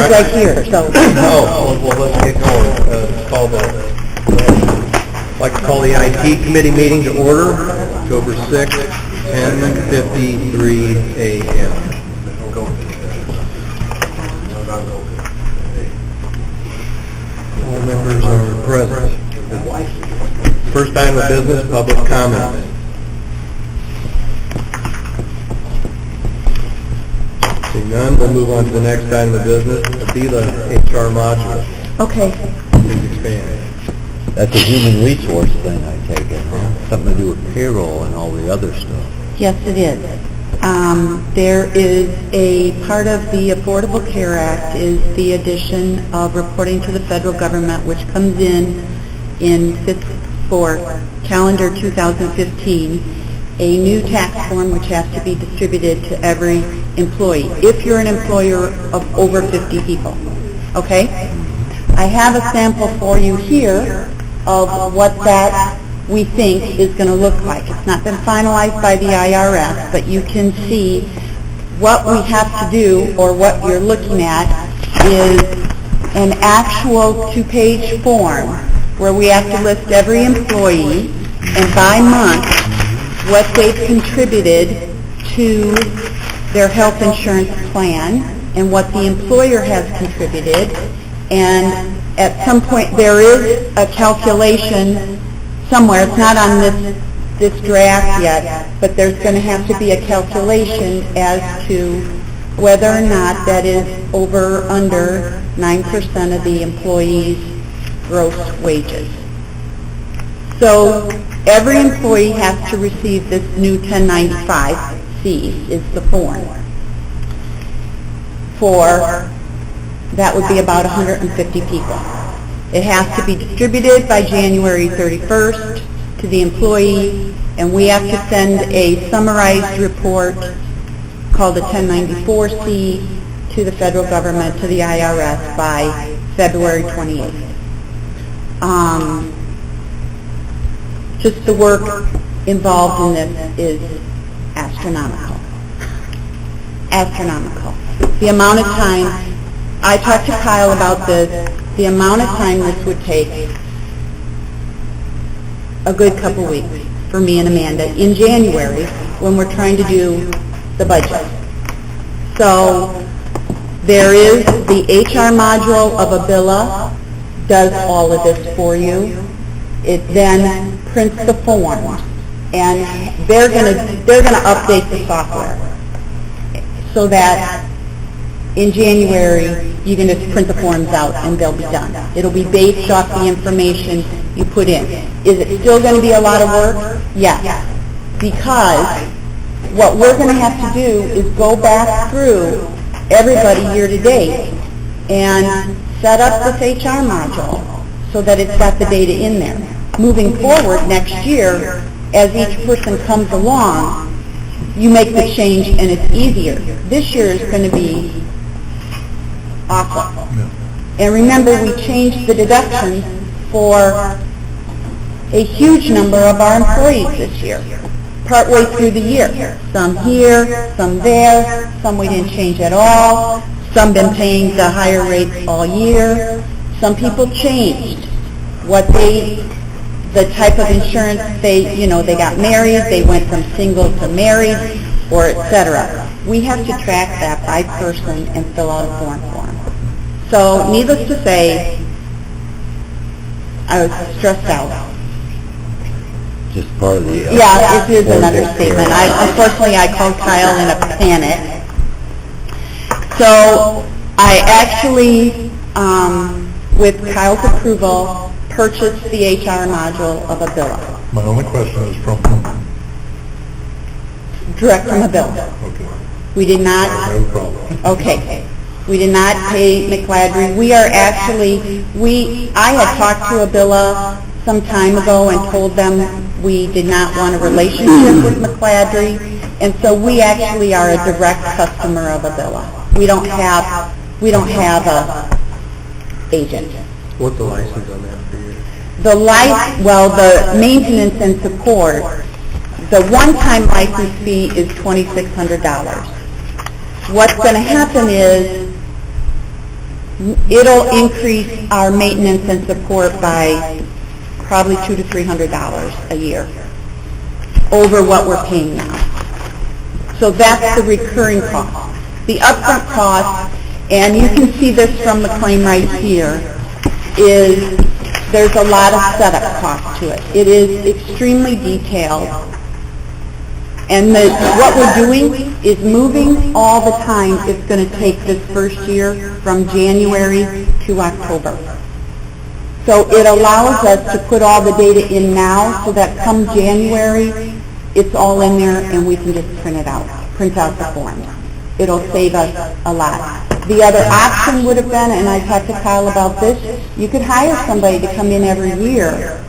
it's right here, so. Well, let's get going. I'd like to call the IT committee meeting to order, October 6th, 10:53 a.m. All members are present. First item of business, public comment. Seeing none, we'll move on to the next item of business, Avila HR module. Okay. Please expand. That's a human resource thing, I take it, huh? Something to do with payroll and all the other stuff. Yes, it is. There is a part of the Affordable Care Act is the addition of reporting to the federal government, which comes in for calendar 2015, a new tax form which has to be distributed to every employee, if you're an employer of over 50 people. Okay? I have a sample for you here of what that we think is going to look like. It's not been finalized by the IRS, but you can see what we have to do, or what you're looking at is an actual 2-page form where we have to list every employee and by month what they've contributed to their health insurance plan and what the employer has contributed. And at some point there is a calculation somewhere. It's not on this draft yet, but there's going to have to be a calculation as to whether or not that is over or under 9% of the employee's gross wages. So every employee has to receive this new 1095-C is the form. That would be about 150 people. It has to be distributed by January 31st to the employee, and we have to send a summarized report called a 1094-C to the federal government, to the IRS, by February 28th. Just the work involved in this is astronomical. Astronomical. The amount of time, I talked to Kyle about this, the amount of time this would take, a good couple weeks for me and Amanda in January when we're trying to do the budget. So there is the HR module of Avila does all of this for you. It then prints the form, and they're going to update the software so that in January you can just print the forms out and they'll be done. It'll be based off the information you put in. Is it still going to be a lot of work? Yes. Because what we're going to have to do is go back through everybody year to date and set up this HR module so that it's got the data in there. Moving forward next year, as each person comes along, you make the change and it's easier. This year is going to be awful. And remember, we changed the deductions for a huge number of our employees this year, partway through the year. Some here, some there, some we didn't change at all, some been paying the higher rates all year. Some people changed the type of insurance they got married, they went from single to married, or etc. We have to track that by person and fill out a form for them. So, needless to say, I was stressed out. Just part of the... Yeah, it is an understatement. Unfortunately, I called Kyle in a panic. So, I actually, with Kyle's approval, purchased the HR module of Avila. My only question is from Direct from Avila. Okay. We did not... No problem. Okay. We did not pay McLadry. We are actually... I had talked to Avila some time ago and told them we did not want a relationship with McLadry, and so we actually are a direct customer of Avila. We don't have a agent. What's the license on that for you? The maintenance and support, the one-time license fee is $2,600. What's going to happen is It'll increase our maintenance and support by probably $200 to $300 a year over what we're paying now. So that's the recurring cost. The upfront cost, and you can see this from the claim right here, is there's a lot of setup cost to it. It is extremely detailed. And what we're doing is moving all the time. It's going to take this first year from January to October. So it allows us to put all the data in now so that come January, it's all in there and we can just print out the form. It'll save us a lot. The other option would have been, and I've talked to Kyle about this, you could hire somebody to come in every year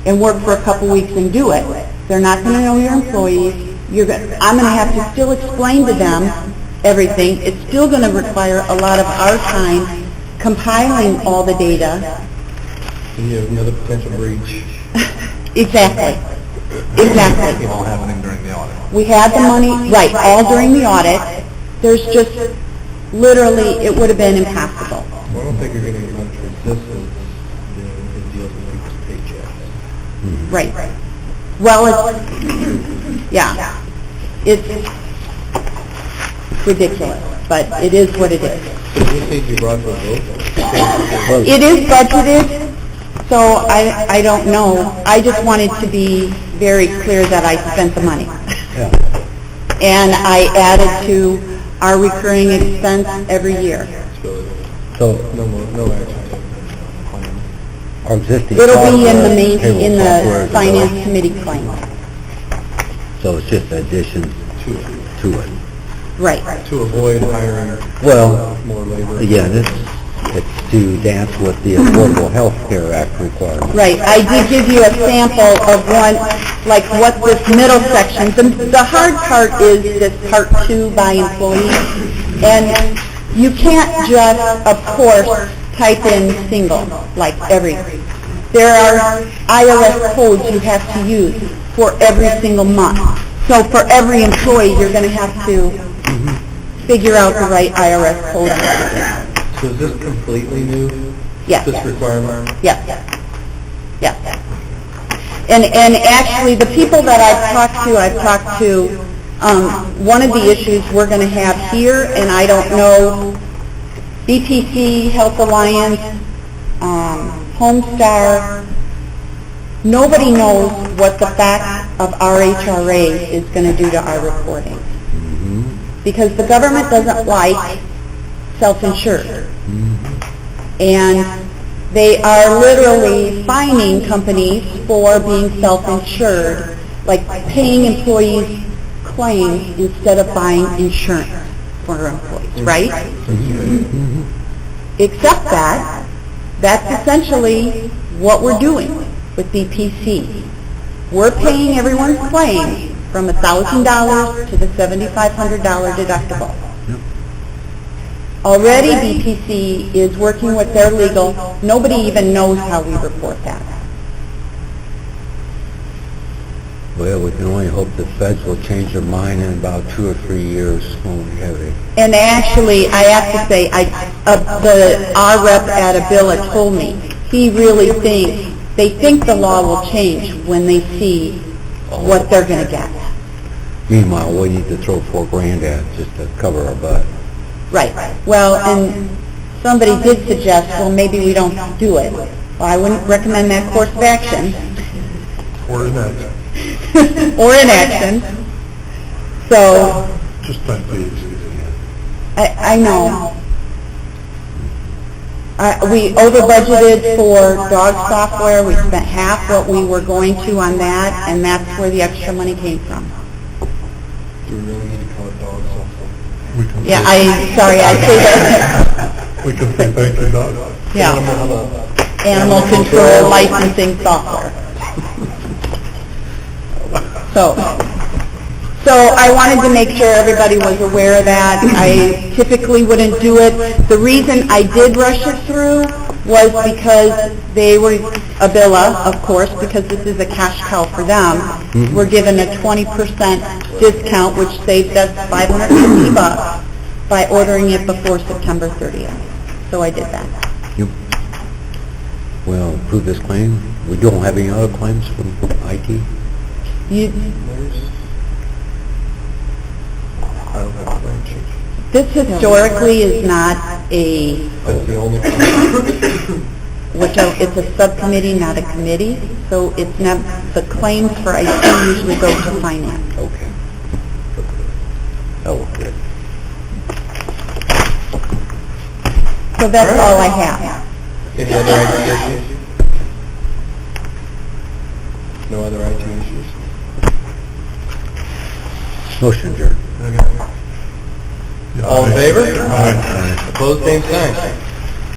and work for a couple weeks and do it. They're not going to know your employees. I'm going to have to still explain to them everything. It's still going to require a lot of our time compiling all the data. And you have another potential breach. Exactly. All happening during the audit. We had the money, right, all during the audit. There's just, literally, it would have been impossible. Well, I don't think you're going to get much resistance in deals with people's paychecks. Right. Well, it's ridiculous, but it is what it is. So this needs to be brought to a vote? It is budgeted, so I don't know. I just wanted to be very clear that I spent the money. And I added to our recurring expense every year. So No action taken. our existing It'll be in software, the payroll in software the is finance developed, committee claim. so it's just addition to it. Right. To avoid hiring Well, more labor. again, it's to dance with the Affordable Health Care Act requirements. Right. I did give you a sample of one, like what this middle section, the hard part is this part 2 by employee. And you can't just, of course, type in single, like there are IRS codes you have to use for every single month. So for every employee, you're going to have to figure out the right IRS code. So is this completely new? Yes. This requirement? Yes. And actually, the people that I've talked to, one of the issues we're going to have here, and I don't know, BPC, Health Alliance, Homestar, nobody knows what the fact of our HRA is going to do to our reporting. Because the government doesn't like self-insured. And they are literally fining companies for being self-insured, like paying employees claims instead of buying insurance for employees, right? Except that's essentially what we're doing with BPC. We're paying everyone's claim from $1,000 to the $7,500 deductible. Already BPC is working with their legal. Nobody even knows how we report that. Well, we can only hope the feds will change their mind in about 2 or 3 years when we have it. And actually, I have to say, our rep at Abilla told me, he really thinks, they think the law will change when they see what they're going to get. Meanwhile, we need to throw $4,000 at it just to cover our butt. Right. Well, and somebody did suggest, well, maybe we don't do it. Well, I wouldn't recommend that course of action. Or inaction. Or inaction. So, Just think the easy. I know. We over budgeted for dog software. We spent half what we were going to on that, and that's where the extra money came from. Do we really need to call it dogs also? We can Yeah, say- sorry, I say that. We can say thank you, Doug. Yeah. Animal control licensing software. So I wanted to make sure everybody was aware of that. I typically wouldn't do it. The reason I did rush it through was because they were, Abilla, of course, because this is a cash cow for them, we're given a 20% discount, which saved us $550 by ordering it before September 30th. so I did that. You, well, approve this claim. We don't have any other claims from IT? You, I don't have a claim sheet. this historically is not a, That's the only it's a subcommittee, not a committee, so it's not, the claims for IT usually go to finance. Okay. Oh, good. So that's all I have. Any other IT issues? No other IT issues? Motion adjourned. All in favor? Aye. Opposed, same sign.